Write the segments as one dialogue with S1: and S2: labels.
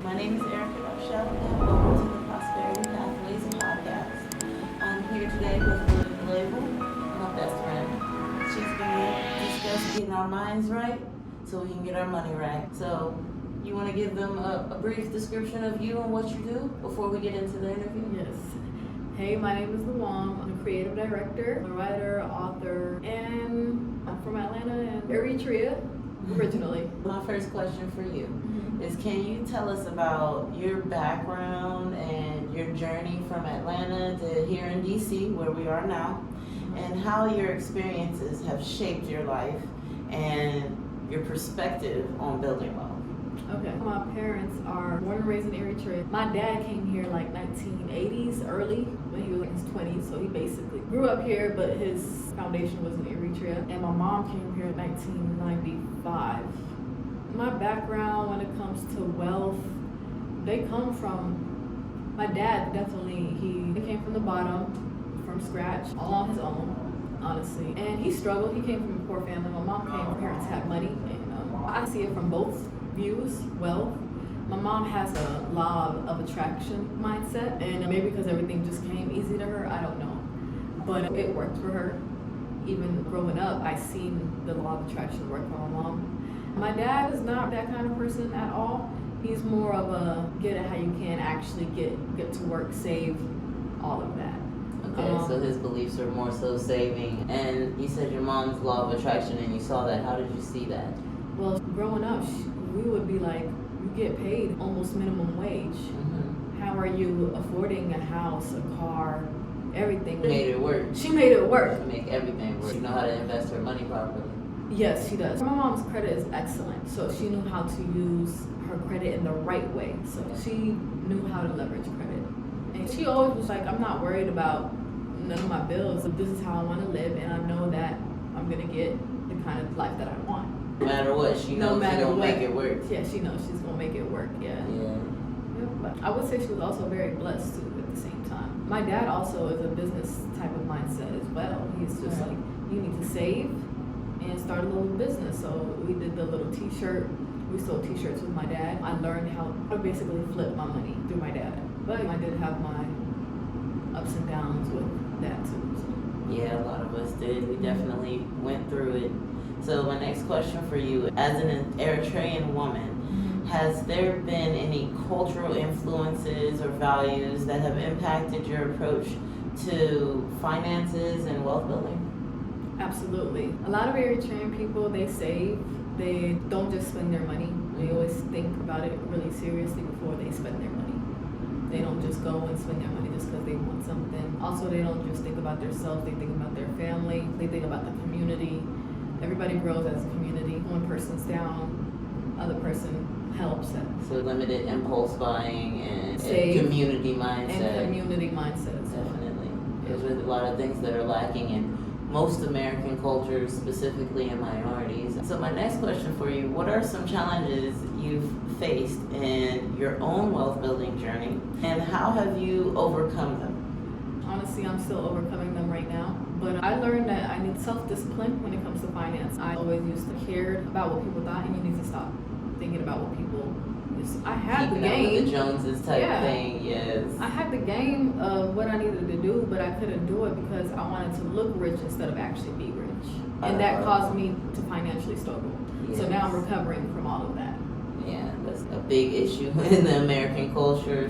S1: My name is EricaDarchelle, and welcome to the Prosperity Pathways podcast. I'm here today with Louie, my best friend. She's going to discuss getting our minds right so we can get our money right. So, you want to give them a brief description of you and what you do before we get into the interview?
S2: Yes. Hey, my name is Luwam. I'm a creative director, a writer, author, and I'm from Atlanta and Eritrea originally.
S1: My first question for you is, can you tell us about your background and your journey from Atlanta to here in DC, where we are now, and how your experiences have shaped your life and your perspective on building wealth?
S2: Okay. My parents are born and raised in Eritrea. My dad came here like 1980s, early, when he was in his 20s, so he basically grew up here, but his foundation was in Eritrea. And my mom came here in 1995. My background when it comes to wealth, they come from, my dad definitely, he came from the bottom, from scratch, all on his own, honestly. And he struggled. He came from a poor family. My mom came, her parents had money, and I see it from both views. Wealth, my mom has a law of attraction mindset, and maybe because everything just came easy to her, I don't know, but it worked for her. Even growing up, I seen the law of attraction work for my mom. My dad is not that kind of person at all. He's more of a get it how you can, actually get to work, save, all of that.
S1: Okay, so his beliefs are more so saving. And you said your mom's law of attraction, and you saw that. How did you see that?
S2: Well, growing up, we would be like, you get paid almost minimum wage. Mm-hmm. How are you affording a house, a car, everything?
S1: She made it work.
S2: She made it work.
S1: She make everything work. She know how to invest her money properly.
S2: Yes, she does. My mom's credit is excellent, so she knew how to use her credit in the right way. So she knew how to leverage credit. And she always was like, I'm not worried about none of my bills. This is how I want to live, and I know that I'm going to get the kind of life that I want.
S1: No matter what, she knows she's going to make it work.
S2: Yeah, she knows she's going to make it work, yeah. But I would say she was also very blessed, too, at the same time. My dad also is a business type of mindset as well. He's just like, you need to save and start a little business. So we did the little t-shirt. We sold t-shirts with my dad. I learned how to basically flip my money through my dad. But I did have my ups and downs with that, too. So.
S1: Yeah, a lot of us did. We definitely went through it. So my next question for you, as an Eritrean woman, has there been any cultural influences or values that have impacted your approach to finances and wealth building? Absolutely.
S2: A lot of Eritrean people, they save. They don't just spend their money. They always think about it really seriously before they spend their money. They don't just go and spend their money just because they want something. Also, they don't just think about themselves. They think about their family. They think about the community. Everybody grows as a community. One person's down, other person helps.
S1: So limited impulse buying and
S2: community
S1: mindset.
S2: And community mindset.
S1: Definitely. There's really a lot of things that are lacking in most American cultures, specifically in minorities. So my next question for you, what are some challenges you've faced in your own wealth building journey, and how have you overcome them?
S2: Honestly, I'm still overcoming them right now. But I learned that I need self-discipline when it comes to finance. I always used to care about what people thought, and you need to stop thinking about what people. I had
S1: Keeping
S2: the game.
S1: Up with the Joneses type thing, yes.
S2: I had the game of what I needed to do, but I couldn't do it because I wanted to look rich instead of actually be rich, and that caused me to financially struggle. Yes. So now I'm recovering from all of that.
S1: Yeah, that's a big issue in the American culture.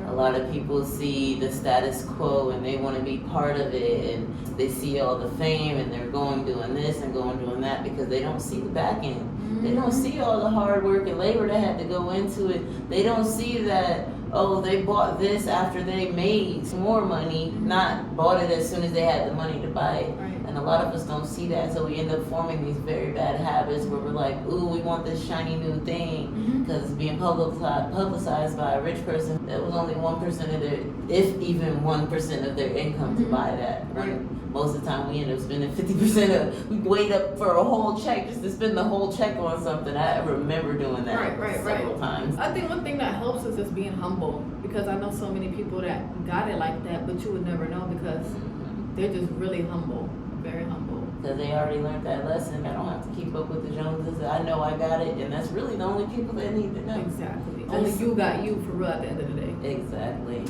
S1: A lot of people see the status quo and they want to be part of it, and they see all the fame and they're going doing this and going doing that because they don't see the back end. Mm-hmm. They don't see all the hard work and labor that had to go into it. They don't see that, oh, they bought this after they made more money, not bought it as soon as they had the money to buy it.
S2: Right.
S1: And a lot of us don't see that, so we end up forming these very bad habits where we're like, ooh, we want this shiny new thing, because it's being publicized by a rich person that was only 1% of their, if even 1% of their income to buy that.
S2: Right.
S1: Most of the time we end up spending 50% of, we wait up for a whole check just to spend the whole check on something. I remember doing that several times.
S2: I think one thing that helps is just being humble, because I know so many people that got it like that, but you would never know because they're just really humble, very humble.
S1: because they already learned that lesson. I don't have to keep up with the Joneses. I know I got it, and that's really the only people that need to know.
S2: Exactly. Only you got you for real at the end of the day.
S1: Exactly.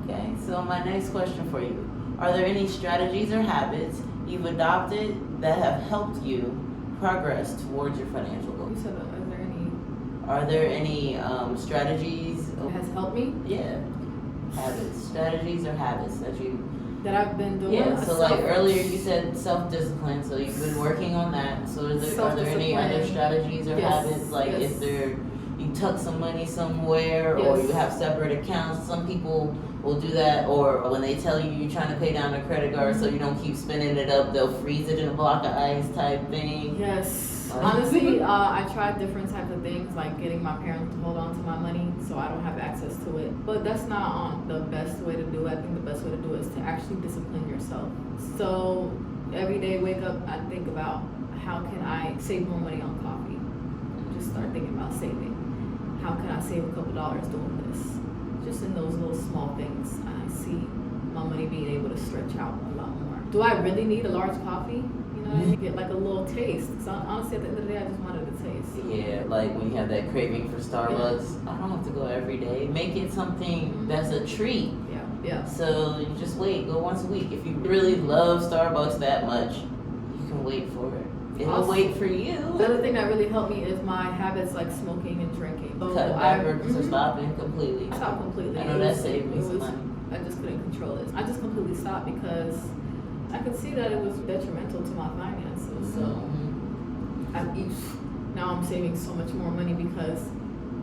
S1: Okay, so my next question for you. Are there any strategies or habits you've adopted that have helped you progress towards your financial goals?
S2: You said,
S1: Are there any strategies?
S2: That has helped me?
S1: Yeah. Habits. Strategies or habits
S2: that I've been doing?
S1: Yeah, so like earlier you said self-discipline, so you've been working on that. So are there any other strategies or habits? Like if you tuck some money somewhere or you have separate accounts, some people will do that, or when they tell you you're trying to pay down a credit card so you don't keep spending it up, they'll freeze it in a block of ice type thing.
S2: Yes. Honestly, I tried different types of things, like getting my parents to hold on to my money so I don't have access to it. But that's not the best way to do it. I think the best way to do it is to actually discipline yourself. So every day wake up, I think about how can I save more money on coffee. Just start thinking about saving. How can I save a couple dollars doing this? Just in those little small things, I see my money being able to stretch out a lot more. Do I really need a large coffee? I get like a little taste. So honestly, at the end of the day, I just wanted a taste.
S1: Yeah, like when you have that craving for Starbucks, I don't have to go every day. Make it something that's a treat.
S2: Yeah.
S1: So you just wait, go once a week. If you really love Starbucks that much, you can wait for it. It'll wait for you.
S2: The other thing that really helped me is my habits like smoking and drinking. So
S1: cut backwards or stopping completely.
S2: I stopped completely.
S1: I know that saved me some money.
S2: I just couldn't control it. I just completely stopped because I could see that it was detrimental to my finances. So now I'm saving so much more money because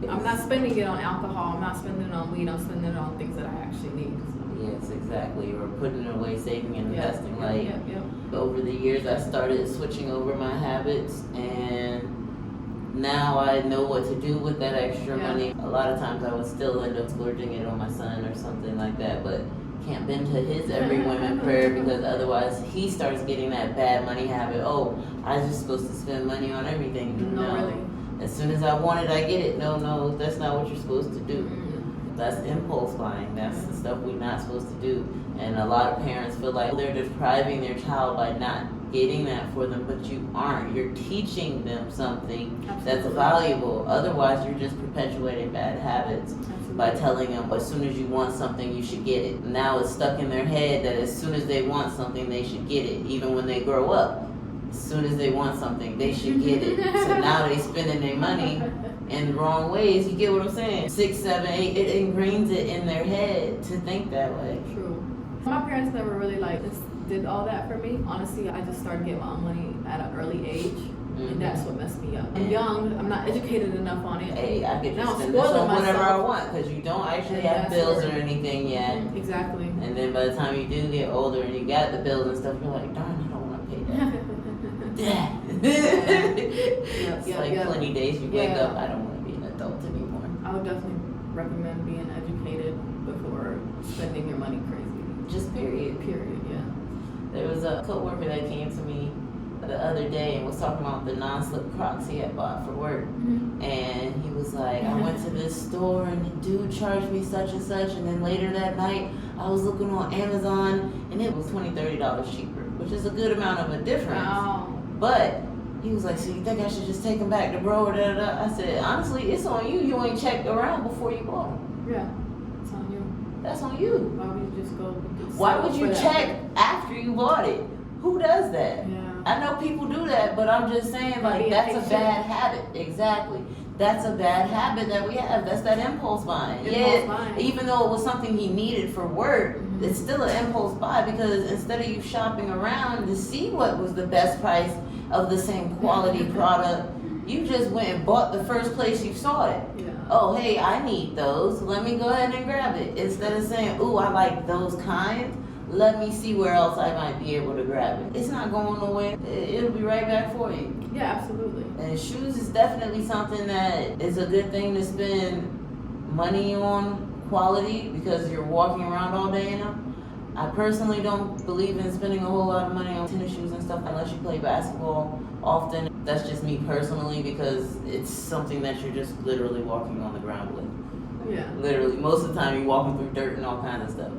S2: I'm not spending it on alcohol. I'm not spending it on weed. I'm spending it on things that I actually need. So.
S1: Yes, exactly. Or putting it away, saving and investing.
S2: Yeah.
S1: Over the years, I started switching over my habits, and now I know what to do with that extra money. A lot of times I would still end up splurging it on my son or something like that, but can't bend to his every women prayer because otherwise he starts getting that bad money habit. Oh, I was just supposed to spend money on everything.
S2: No, really.
S1: As soon as I want it, I get it. No, that's not what you're supposed to do. That's impulse buying. That's the stuff we're not supposed to do. And a lot of parents feel like they're depriving their child by not getting that for them, but you aren't. You're teaching them something that's valuable. Otherwise, you're just perpetuating bad habits by telling them as soon as you want something, you should get it. Now it's stuck in their head that as soon as they want something, they should get it, even when they grow up. As soon as they want something, they should get it. So now they spending their money in the wrong ways. You get what I'm saying? 6, 7, 8, it ingrains it in their head to think that way.
S2: True. My parents never really did all that for me. Honestly, I just started getting my own money at an early age. And that's what messed me up. I'm young. I'm not educated enough on it.
S1: Hey, I could just spend this on whatever I want because you don't actually have bills or anything yet.
S2: Exactly.
S1: And then by the time you do get older and you got the bills and stuff, you're like, darn, I don't want to pay that. It's like plenty days you wake up, I don't want to be an adult anymore.
S2: I would definitely recommend being educated before spending your money crazy.
S1: Just period, yeah. There was a coworker that came to me the other day and was talking about the non-slip Crocs he had bought for work. And he was like, I went to this store and the dude charged me such and such, and then later that night I was looking on Amazon and it was $20, $30 cheaper, which is a good amount of a difference.
S2: Wow.
S1: But he was like, so you think I should just take them back to bro or da-da-da? I said, honestly, it's on you. You ain't checked around before you bought them.
S2: Yeah, it's on you.
S1: That's on you.
S2: Why would you just go?
S1: Why would you check after you bought it? Who does that?
S2: Yeah.
S1: I know people do that, but I'm just saying, like, that's a bad habit. Exactly. That's a bad habit that we have. That's that impulse buying. Even though it was something he needed for work, it's still an impulse buy because instead of you shopping around to see what was the best price of the same quality product, you just went and bought the first place you saw it.
S2: Yeah.
S1: Oh, hey, I need those. Let me go ahead and grab it. Instead of saying, ooh, I like those kinds. Let me see where else I might be able to grab it. It's not going nowhere. It'll be right back for you.
S2: Yeah, absolutely.
S1: And shoes is definitely something that is a good thing to spend money on quality because you're walking around all day in them. I personally don't believe in spending a whole lot of money on tennis shoes and stuff unless you play basketball often. That's just me personally because it's something that you're just literally walking on the ground with.
S2: Yeah.
S1: Literally. Most of the time you're walking through dirt and all kinds of stuff.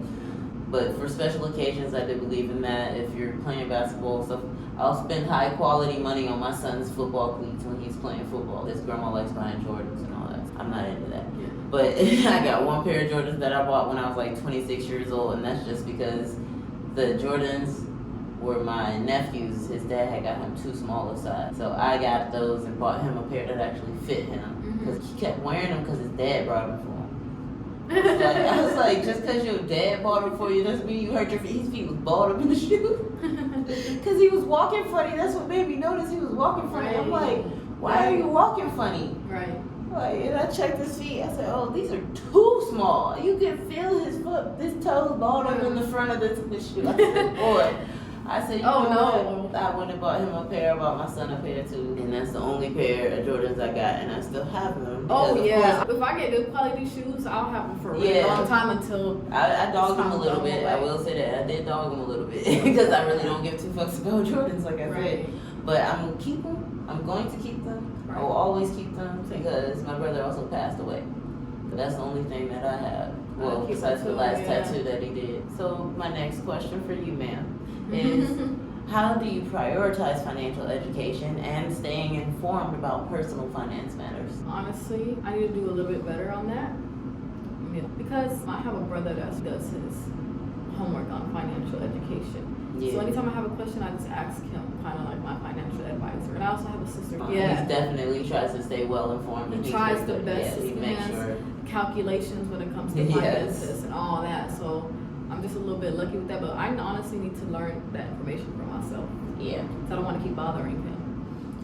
S1: But for special occasions, I do believe in that. If you're playing basketball stuff, I'll spend high quality money on my son's football cleats when he's playing football. His grandma likes buying Jordans and all that. I'm not into that.
S2: Yeah.
S1: But I got one pair of Jordans that I bought when I was like 26 years old, and that's just because the Jordans were my nephew's. His dad had got him too small a size. So I got those and bought him a pair that actually fit him. Because he kept wearing them because his dad brought them for him. I was like, just because your dad bought them for you doesn't mean you hurt your feet. His feet was balled up in the shoe. Because he was walking funny. That's what made me notice he was walking funny. I'm like, why are you walking funny?
S2: Right.
S1: Like, and I checked his feet. I said, oh, these are too small. You can feel his toes balled up in the front of the shoe. I said, boy. I said, you know what? I went and bought him a pair. I bought my son a pair too. And that's the only pair of Jordans I got, and I still have them.
S2: Oh, yeah. If I get good quality shoes, I'll have them for a really long time until...
S1: I dogged them a little bit. I will say that. I did dog them a little bit because I really don't give two fucks about Jordans, like I said. But I'm going to keep them. I'm going to keep them. I will always keep them because my brother also passed away. But that's the only thing that I have. Well, besides the last tattoo that he did. So my next question for you, ma'am, is how do you prioritize financial education and staying informed about personal finance matters?
S2: Honestly, I need to do a little bit better on that. Yeah. Because I have a brother that does his homework on financial education. Yeah. So anytime I have a question, I just ask him, kind of like my financial advisor. And I also have a sister.
S1: He definitely tries to stay well informed.
S2: He tries the best.
S1: He makes sure.
S2: Calculations when it comes to finances and all that. So I'm just a little bit lucky with that, but I honestly need to learn that information for myself. Yeah. So I don't want to keep bothering him.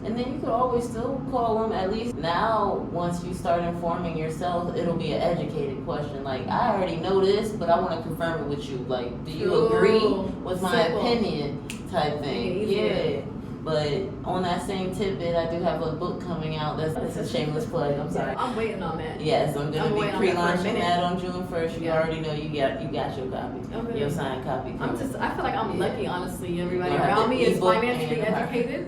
S1: And then you could always still call him. At least now, once you start informing yourself, it'll be an educated question. Like, I already know this, but I want to confirm it with you. Like, do you agree with my opinion type thing? Yeah. But on that same tidbit, I do have a book coming out. That's a shameless plug. I'm sorry.
S2: I'm waiting on that.
S1: Yes, I'm going to be pre-launching that on June 1st. You already know you got your copy.
S2: Okay.
S1: Your signed copy.
S2: I feel like I'm lucky, honestly. Everybody around me is financially educated.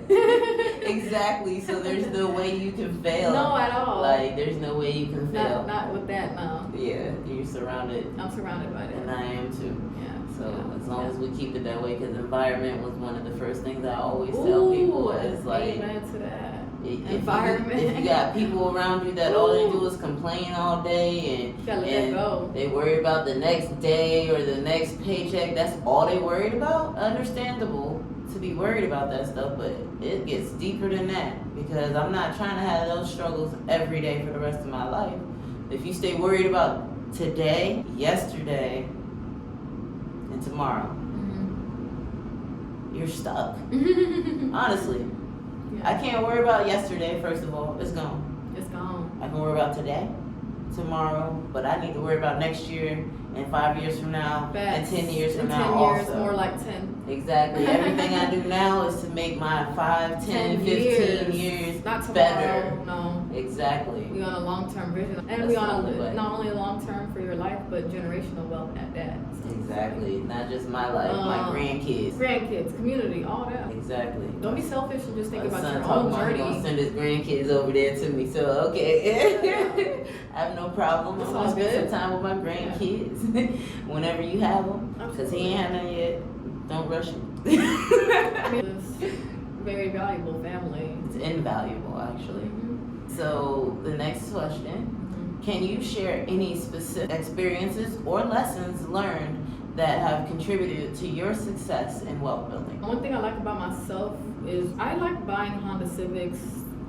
S1: Exactly. So there's no way you can fail.
S2: No, at all.
S1: Like, there's no way you can fail.
S2: Not with that, no.
S1: Yeah, you're surrounded.
S2: I'm surrounded by that.
S1: And I am too.
S2: Yeah.
S1: So as long as we keep it that way, because environment was one of the first things I always tell people is like,
S2: amen to that.
S1: Environment. If you got people around you that all they do is complain all day and they worry about the next day or the next paycheck, that's all they worried about. Understandable to be worried about that stuff, but it gets deeper than that because I'm not trying to have those struggles every day for the rest of my life. If you stay worried about today, yesterday, and tomorrow, you're stuck. Honestly. Yeah. I can't worry about yesterday, first of all. It's gone.
S2: It's gone.
S1: I can worry about today, tomorrow, but I need to worry about next year and 5 years from now and 10 years from now
S2: 10 years,
S1: also.
S2: more like 10.
S1: Exactly. Everything I do now is to make my 5, 10, 15 years
S2: not tomorrow,
S1: better.
S2: No.
S1: Exactly.
S2: We on a long-term vision. And we on a, not only a long-term for your life, but generational wealth at that. So.
S1: Exactly. Not just my life, my grandkids.
S2: Grandkids, community, all that.
S1: Exactly.
S2: Don't be selfish and just think about your
S1: own
S2: journey.
S1: He's gonna send his grandkids over there to me, so okay. I have no problem. I'm gonna spend some time with my grandkids whenever you have them, because he ain't had none yet. Don't rush it.
S2: It's very valuable family.
S1: It's invaluable, actually. So the next question, can you share any specific experiences or lessons learned that have contributed to your success in wealth building?
S2: One thing I like about myself is I like buying Honda Civics.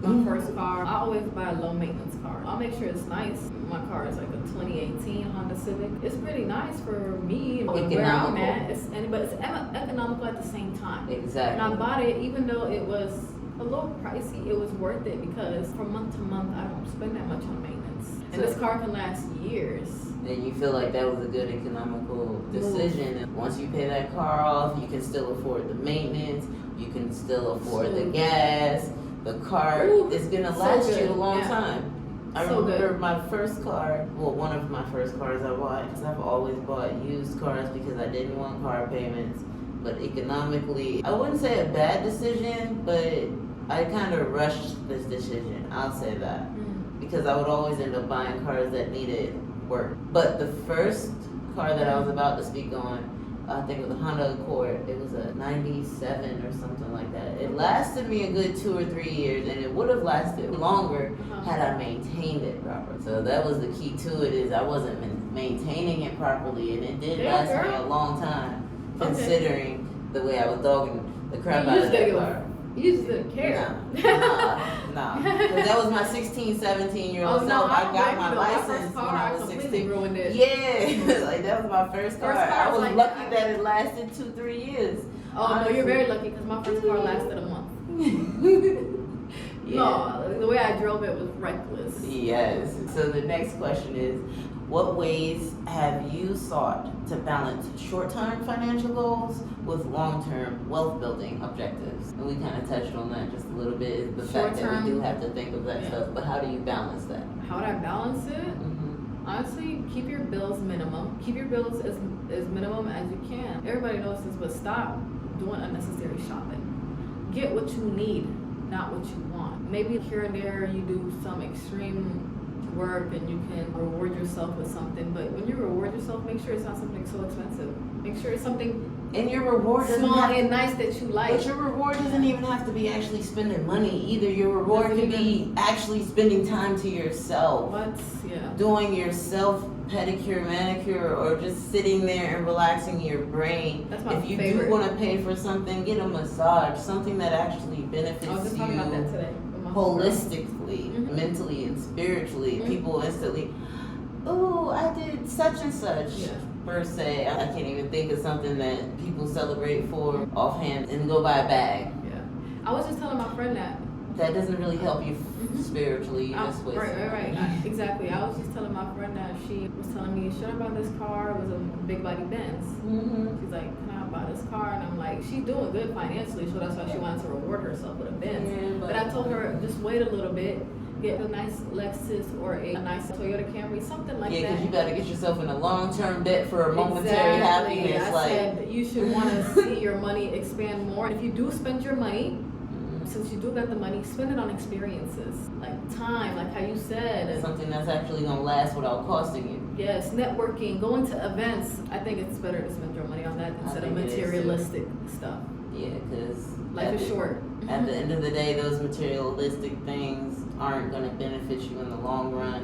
S2: My first car, I always buy a low maintenance car. I'll make sure it's nice. My car is like a 2018 Honda Civic. It's pretty nice for me where I'm at. But it's economical at the same time.
S1: Exactly.
S2: And I bought it even though it was a little pricey. It was worth it because from month to month I don't spend that much on maintenance. And this car can last years.
S1: And you feel like that was a good economical decision. And once you pay that car off, you can still afford the maintenance. You can still afford the gas. The car is gonna last you a long time. I remember my first car, well, one of my first cars I bought, because I've always bought used cars because I didn't want car payments. But economically, I wouldn't say a bad decision, but I kind of rushed this decision. I'll say that. Because I would always end up buying cars that needed work. But the first car that I was about to speak on, I think it was a Honda Accord. It was a 97 or something like that. It lasted me a good 2 or 3 years, and it would have lasted longer had I maintained it properly. So that was the key to it, is I wasn't maintaining it properly, and it did last me a long time, considering the way I was dogging the crap out of that car.
S2: You just didn't care.
S1: Nah. Because that was my 16, 17-year-old self. I got my license when I was 16.
S2: Ruined it.
S1: Yeah, like that was my first car. I was lucky that it lasted 2-3 years.
S2: Oh, honestly. No, you're very lucky, because my first car lasted a month. No, the way I drove it was reckless.
S1: Yes. So the next question is, what ways have you sought to balance short-term financial goals with long-term wealth-building objectives? And we kind of touched on that just a little bit, is the fact that we do have to think of that stuff, but how do you balance that?
S2: How would I balance it? Honestly, keep your bills minimum. Keep your bills as minimum as you can. Everybody knows this, but stop doing unnecessary shopping. Get what you need, not what you want. Maybe here and there you do some extreme work and you can reward yourself with something, but when you reward yourself, make sure it's not something so expensive. Make sure it's something
S1: your reward
S2: small and nice that you like.
S1: But your reward doesn't even have to be actually spending money either. Your reward could be actually spending time to yourself. Doing yourself pedicure, manicure, or just sitting there and relaxing your brain.
S2: That's my
S1: If you
S2: favorite.
S1: do want to pay for something, get a massage, something that actually benefits
S2: I was just
S1: you
S2: talking about that today.
S1: holistically, mentally, and spiritually. People instantly, oh, I did such and such. Per se, I can't even think of something that people celebrate for offhand and go buy a bag.
S2: I was just telling my friend
S1: that doesn't really help you spiritually. You just waste
S2: right. Exactly. I was just telling my friend that she was telling me, should I buy this car? It was a big body Benz. She's like, can I buy this car? And I'm like, she's doing good financially, so that's why she wanted to reward herself with a Benz. But I told her, just wait a little bit. Get a nice Lexus or a nice Toyota Camry, something like that.
S1: Yeah, because you got to get yourself in a long-term debt for a momentary happiness.
S2: I said you should want to see your money expand more. If you do spend your money, since you do got the money, spend it on experiences, like time, like how you said.
S1: Something that's actually going to last without costing you.
S2: Yes, networking, going to events. I think it's better to spend your money on that instead of materialistic stuff.
S1: Yeah, because
S2: life is short.
S1: At the end of the day, those materialistic things aren't going to benefit you in the long run.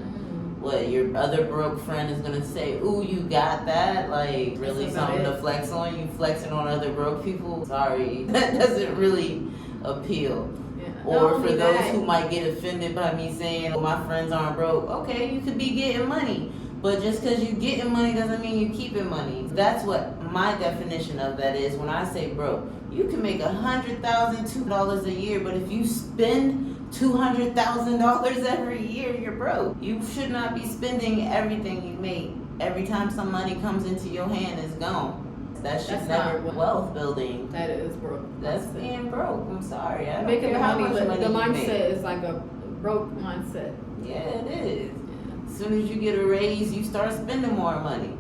S1: What, your other broke friend is going to say, ooh, you got that? Like, really something to flex on? You flexing on other broke people? Sorry, that doesn't really appeal. Or for those who might get offended by me saying, oh, my friends aren't broke. Okay, you could be getting money. But just because you're getting money doesn't mean you're keeping money. That's what my definition of that is when I say broke. You can make $100,000 a year, but if you spend $200,000 every year, you're broke. You should not be spending everything you make. Every time some money comes into your hand, it's gone. That's never wealth building.
S2: That is broke.
S1: That's being broke. I'm sorry. I don't
S2: Making
S1: care how much money
S2: the
S1: you
S2: mindset
S1: make.
S2: is like a broke mindset.
S1: Yeah, it is. As soon as you get a raise, you start spending more money.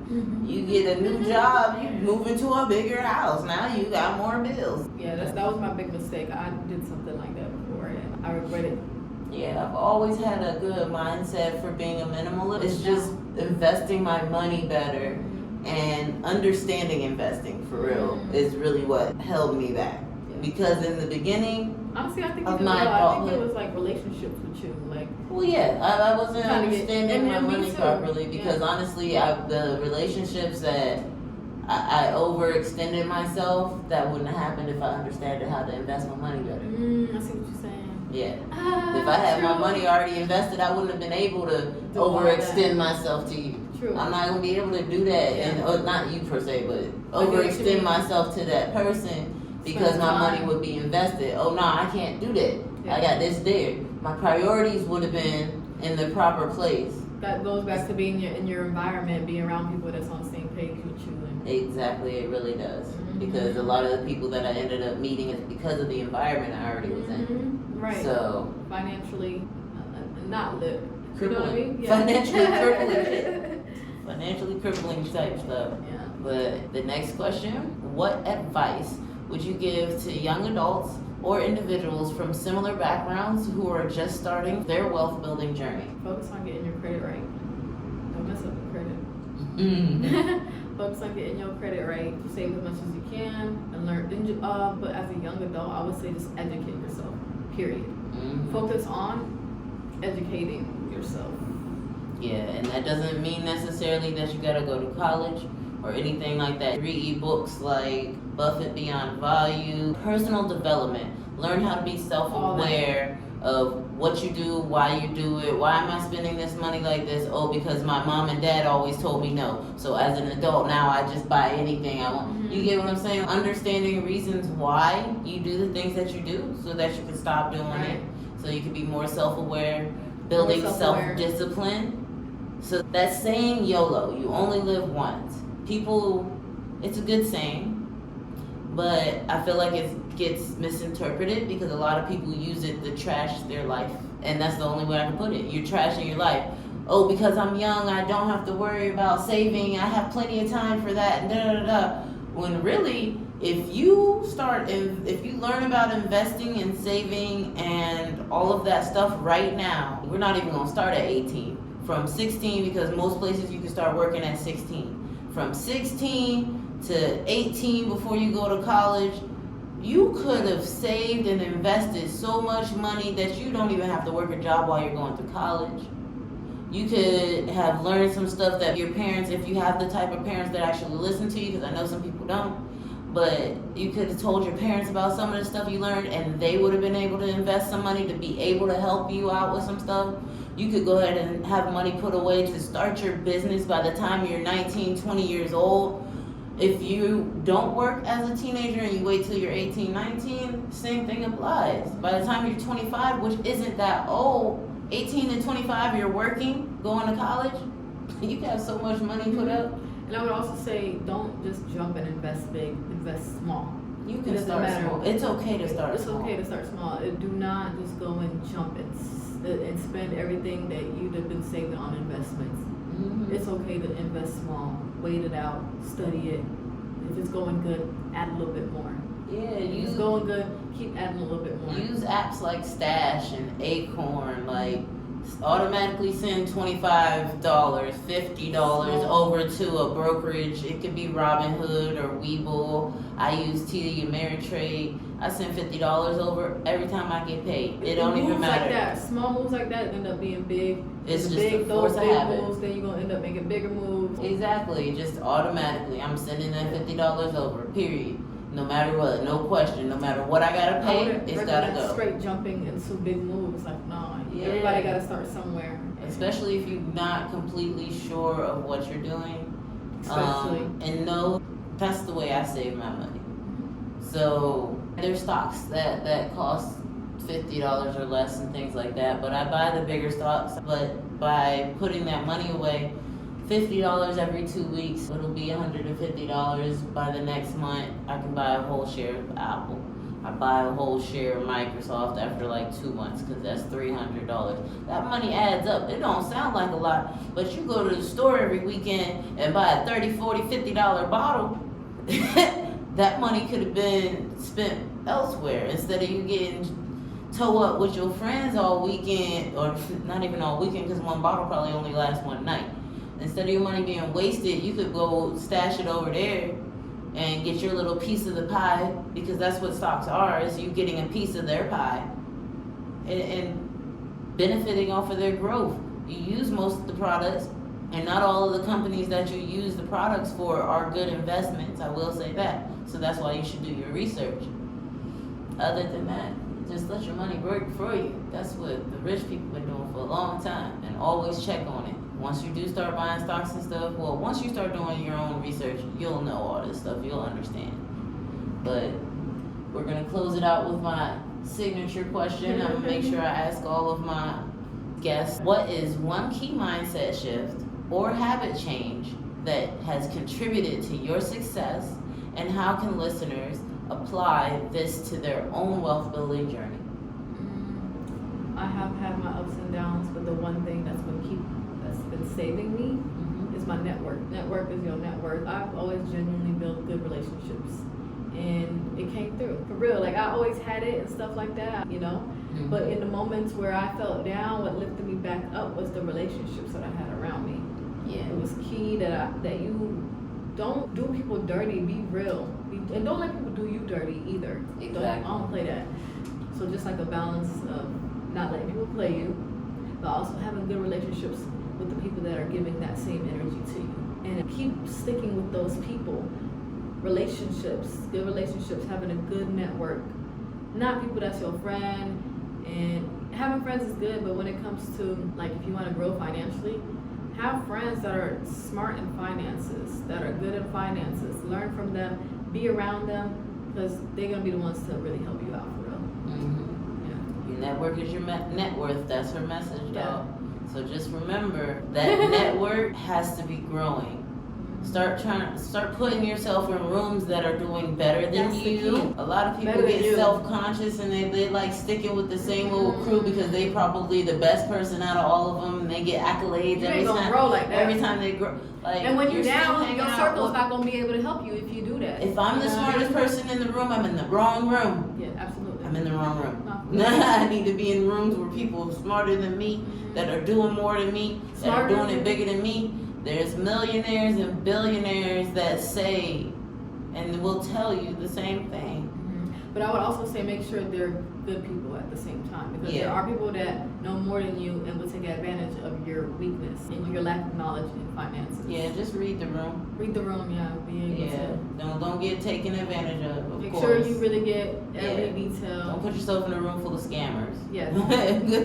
S1: You get a new job, you move into a bigger house. Now you got more bills.
S2: Yeah, that was my big mistake. I did something like that before, and I regret it.
S1: Yeah, I've always had a good mindset for being a minimalist. It's just investing my money better and understanding investing for real is really what held me back. Because in the beginning,
S2: honestly, I think
S1: of
S2: it
S1: my
S2: was like relationships with you, like.
S1: Well, yeah, I wasn't understanding my money
S2: too.
S1: properly because honestly, the relationships that I overextended myself, that wouldn't have happened if I understood how to invest my money better.
S2: I see what you're saying.
S1: Yeah. If I had my money already invested, I wouldn't have been able to overextend myself to you.
S2: True.
S1: I'm not gonna be able to do that, and not you per se, but overextend myself to that person because my money would be invested. Oh no, I can't do that. I got this there. My priorities would have been in the proper place.
S2: That goes back to being in your environment, being around people that's on the same page with you.
S1: Exactly, it really does. Because a lot of the people that I ended up meeting is because of the environment I already was in.
S2: Right.
S1: So
S2: financially, not lit.
S1: Crippling.
S2: You know what I mean?
S1: Yeah. Financially crippling. Financially crippling type stuff.
S2: Yeah.
S1: But the next question: what advice would you give to young adults or individuals from similar backgrounds who are just starting their wealth building journey?
S2: Focus on getting your credit right. Don't mess up your credit. focus on getting your credit right. Save as much as you can and learn. But as a young adult, I would say just educate yourself. Period.
S1: Mm-hmm.
S2: Focus on educating yourself.
S1: Yeah, and that doesn't mean necessarily that you gotta go to college or anything like that. Read books like Buffett Beyond Value, personal development. Learn how to be self-aware of what you do, why you do it. Why am I spending this money like this? Oh, because my mom and dad always told me no. So as an adult now, I just buy anything I want. Mm-hmm. You get what I'm saying? Understanding reasons why you do the things that you do so that you can stop doing it. So you can be more self-aware, building self-discipline. So that saying YOLO, you only live once. People, it's a good saying, but I feel like it gets misinterpreted because a lot of people use it to trash their life. And that's the only way I can put it. You're trashing your life. Oh, because I'm young, I don't have to worry about saving. I have plenty of time for that. And da da da. When really, if you learn about investing and saving and all of that stuff right now, we're not even gonna start at 18. From 16, because most places you can start working at 16. From 16 to 18 before you go to college, you could have saved and invested so much money that you don't even have to work a job while you're going to college. You could have learned some stuff that your parents, if you have the type of parents that actually listen to you, because I know some people don't, but you could have told your parents about some of the stuff you learned and they would have been able to invest some money to be able to help you out with some stuff. You could go ahead and have money put away to start your business by the time you're 19, 20 years old. If you don't work as a teenager and you wait till you're 18, 19, same thing applies. By the time you're 25, which isn't that old, 18 to 25, you're working, going to college, you can have so much money put up.
S2: And I would also say, don't just jump and invest big, invest small.
S1: You can start small. It's okay to start small.
S2: It's okay to start small. Do not just go and jump and spend everything that you'd have been saving on investments. Mm-hmm. It's okay to invest small. Wait it out. Study it. If it's going good, add a little bit more.
S1: Yeah,
S2: if it's going good, keep adding a little bit more.
S1: Use apps like Stash and Acorn, like automatically send $25, $50 over to a brokerage. It could be Robinhood or Webull. I use TD Ameritrade. I send $50 over every time I get paid. It don't even matter.
S2: Like that, small moves like that end up being big.
S1: It's just
S2: big,
S1: those big
S2: moves, then you're gonna end up making bigger moves.
S1: Exactly, just automatically. I'm sending that $50 over. Period. No matter what, no question. No matter what I gotta pay, it's gotta go.
S2: Straight jumping into big moves, like no. Yeah. Everybody gotta start somewhere.
S1: Especially if you're not completely sure of what you're doing. And no, that's the way I save my money. So there's stocks that cost $50 or less and things like that, but I buy the bigger stocks. But by putting that money away, $50 every 2 weeks, it'll be $150 by the next month. I can buy a whole share of Apple. I buy a whole share of Microsoft after like 2 months because that's $300. That money adds up. It don't sound like a lot, but you go to the store every weekend and buy a $30, $40, $50 bottle. That money could have been spent elsewhere instead of you getting toe up with your friends all weekend, or not even all weekend because one bottle probably only lasts one night. Instead of your money being wasted, you could go stash it over there and get your little piece of the pie, because that's what stocks are, is you getting a piece of their pie and benefiting off of their growth. You use most of the products, and not all of the companies that you use the products for are good investments, I will say that. So that's why you should do your research. Other than that, just let your money work for you. That's what the rich people been doing for a long time, and always check on it. Once you do start buying stocks and stuff, well, once you start doing your own research, you'll know all this stuff, you'll understand. But we're gonna close it out with my signature question. I'm gonna make sure I ask all of my guests, what is one key mindset shift or habit change that has contributed to your success, and how can listeners apply this to their own wealth building journey?
S2: I have had my ups and downs, but the one thing that's been saving me is my network. Network is your net worth. I've always genuinely built good relationships, and it came through for real. Like I always had it and stuff like that, you know. Mm-hmm. But in the moments where I felt down, what lifted me back up was the relationships that I had around me. Yeah, it was key that you don't do people dirty. Be real. And don't let people do you dirty either.
S1: Exactly.
S2: I don't play that. So just like a balance of not letting people play you, but also having good relationships with the people that are giving that same energy to you. And keep sticking with those people. Relationships, good relationships, having a good network. Not people that's your friend. And having friends is good, but when it comes to, like, if you want to grow financially, have friends that are smart in finances, that are good in finances. Learn from them, be around them, because they're going to be the ones to really help you out for real.
S1: Mm-hmm.
S2: Yeah.
S1: Your network is your net worth. That's her message,
S2: Yeah.
S1: dog. So just remember that network has to be growing. Start putting yourself in rooms that are doing better than
S2: That's the
S1: you.
S2: key.
S1: A lot of people
S2: Better than
S1: get
S2: you.
S1: self-conscious and they like sticking with the same old crew because they probably the best person out of all of them, and they get accolades
S2: You
S1: every
S2: ain't gonna
S1: time.
S2: grow like that.
S1: Every time they grow, like,
S2: And when you're
S1: still
S2: down,
S1: hanging
S2: your
S1: out
S2: circle's
S1: with-
S2: not going to be able to help you if you do that.
S1: If I'm the
S2: You know?
S1: smartest person in the room, I'm in the wrong room.
S2: Yeah, absolutely.
S1: I'm in the wrong room.
S2: No.
S1: I need to be in rooms where people smarter than me, that are doing more than me, that are
S2: Smarter
S1: doing
S2: than
S1: it bigger than me. There's millionaires and billionaires that say and will tell you the same thing.
S2: But I would also say make sure they're good people at the same time, because there are people that know more than you and will take advantage of your weakness and your lack of knowledge in finances.
S1: Yeah, just read the room.
S2: Read the room, yeah. Be able to
S1: Don't get taken advantage of
S2: make
S1: course.
S2: sure you really get every detail.
S1: Don't put yourself in a room full of scammers.
S2: Yes.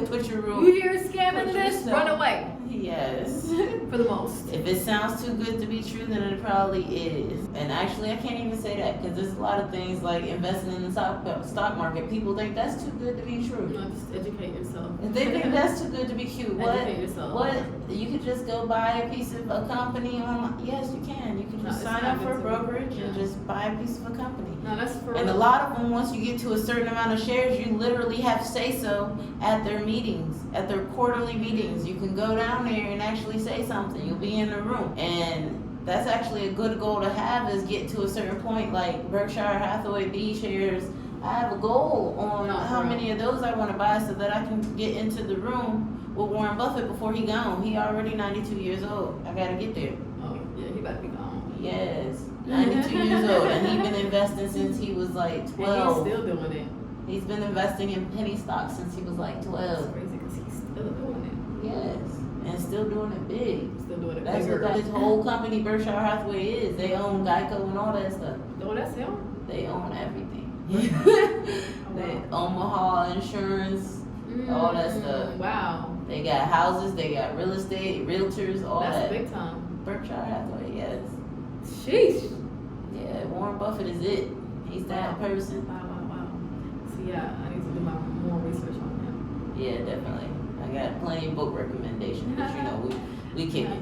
S1: Put your room.
S2: You hear scamming
S1: Put
S2: this?
S1: yourself-
S2: Run away.
S1: Yes.
S2: For the most.
S1: If it sounds too good to be true, then it probably is. And actually, I can't even say that because there's a lot of things like investing in the stock market. People think that's too good to be true.
S2: You know, just educate yourself.
S1: If they think that's too good to be cute,
S2: Educate yourself.
S1: what? You could just go buy a piece of a company online. Yes, you can. You can just
S2: No,
S1: sign
S2: it's
S1: up
S2: not
S1: for a
S2: good to-
S1: brokerage and
S2: yeah.
S1: just buy a piece of a company.
S2: No, that's for
S1: And a
S2: real.
S1: lot of them, once you get to a certain amount of shares, you literally have say-so at their meetings, at their quarterly meetings. You can go down there and actually say something. You'll be in the room. And that's actually a good goal to have, is get to a certain point, like Berkshire Hathaway B shares. I have a goal on how many of those I want to buy so that I can get into the room with Warren Buffett before he gone. He already 92 years old. I got to get there.
S2: Oh, yeah, he about to be gone.
S1: Yes. 92 years old, and he's been investing since he was like 12.
S2: And he's still doing it.
S1: He's been investing in penny stocks since he was like
S2: That's
S1: 12.
S2: crazy because he's still doing
S1: Yes, and still doing it big.
S2: it. Still doing it
S1: That's
S2: bigger.
S1: what his whole company, Berkshire Hathaway, is. They own Geico and all that stuff.
S2: No, that's him.
S1: They own everything.
S2: Oh,
S1: They
S2: wow.
S1: Omaha Insurance, all that stuff.
S2: Wow.
S1: They got houses, they got real estate, realtors, all
S2: That's
S1: that.
S2: big time.
S1: Berkshire Hathaway, yes.
S2: Sheesh.
S1: Yeah, Warren Buffett is it. He's that person.
S2: Wow. So yeah, I need to do my more research on him.
S1: Yeah, definitely. I got plenty of book recommendations, but you know, we kick it.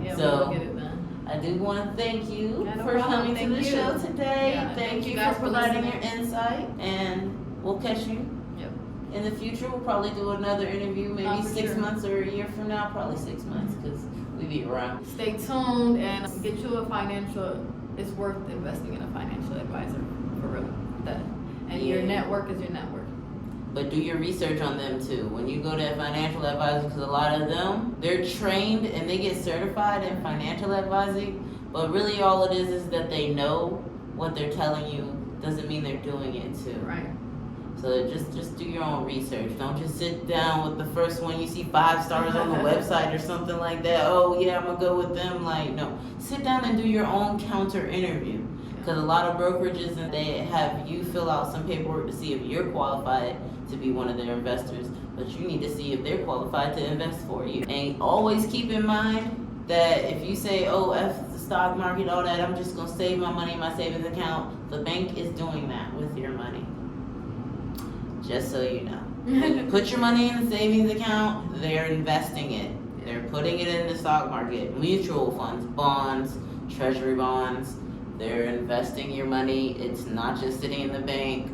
S2: Yeah,
S1: So,
S2: we'll get it done.
S1: I do want to thank you
S2: Yeah, no
S1: for
S2: problem.
S1: coming
S2: Thank
S1: to the
S2: you.
S1: show today.
S2: Yeah,
S1: thank you
S2: guys
S1: for
S2: for
S1: providing
S2: listening.
S1: your insight, and we'll catch you
S2: Yep.
S1: in the future. We'll probably do another interview, maybe
S2: for
S1: 6
S2: sure.
S1: months or a year from now. Probably 6 months because we be around.
S2: Stay tuned and get you a financial. It's worth investing in a financial advisor for real. That and your
S1: Yeah.
S2: network is your network.
S1: But do your research on them too. When you go to a financial advisor, because a lot of them, they're trained and they get certified in financial advising, but really all it is that they know what they're telling you. Doesn't mean they're doing it too.
S2: Right.
S1: So just do your own research. Don't just sit down with the first one you see 5 stars on the website or something like that. Oh yeah, I'm gonna go with them. Like, no, sit down and do your own counter interview. Because a lot of brokerages, and they have you fill out some paperwork to see if you're qualified to be one of their investors, but you need to see if they're qualified to invest for you. And always keep in mind that if you say, oh, F the stock market, all that, I'm just gonna save my money in my savings account, the bank is doing that with your money. Just so you know. When you put your money in the savings account, they're investing it. They're putting it in the stock market, mutual funds, bonds, treasury bonds. They're investing your money. It's not just sitting in the bank.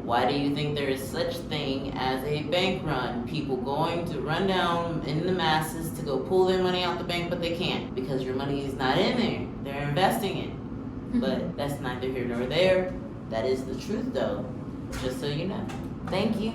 S1: Why do you think there is such thing as a bank run? People going to run down in the masses to go pull their money out the bank, but they can't because your money is not in there. They're investing it. But that's neither here nor there. That is the truth though, just so you know. Thank you.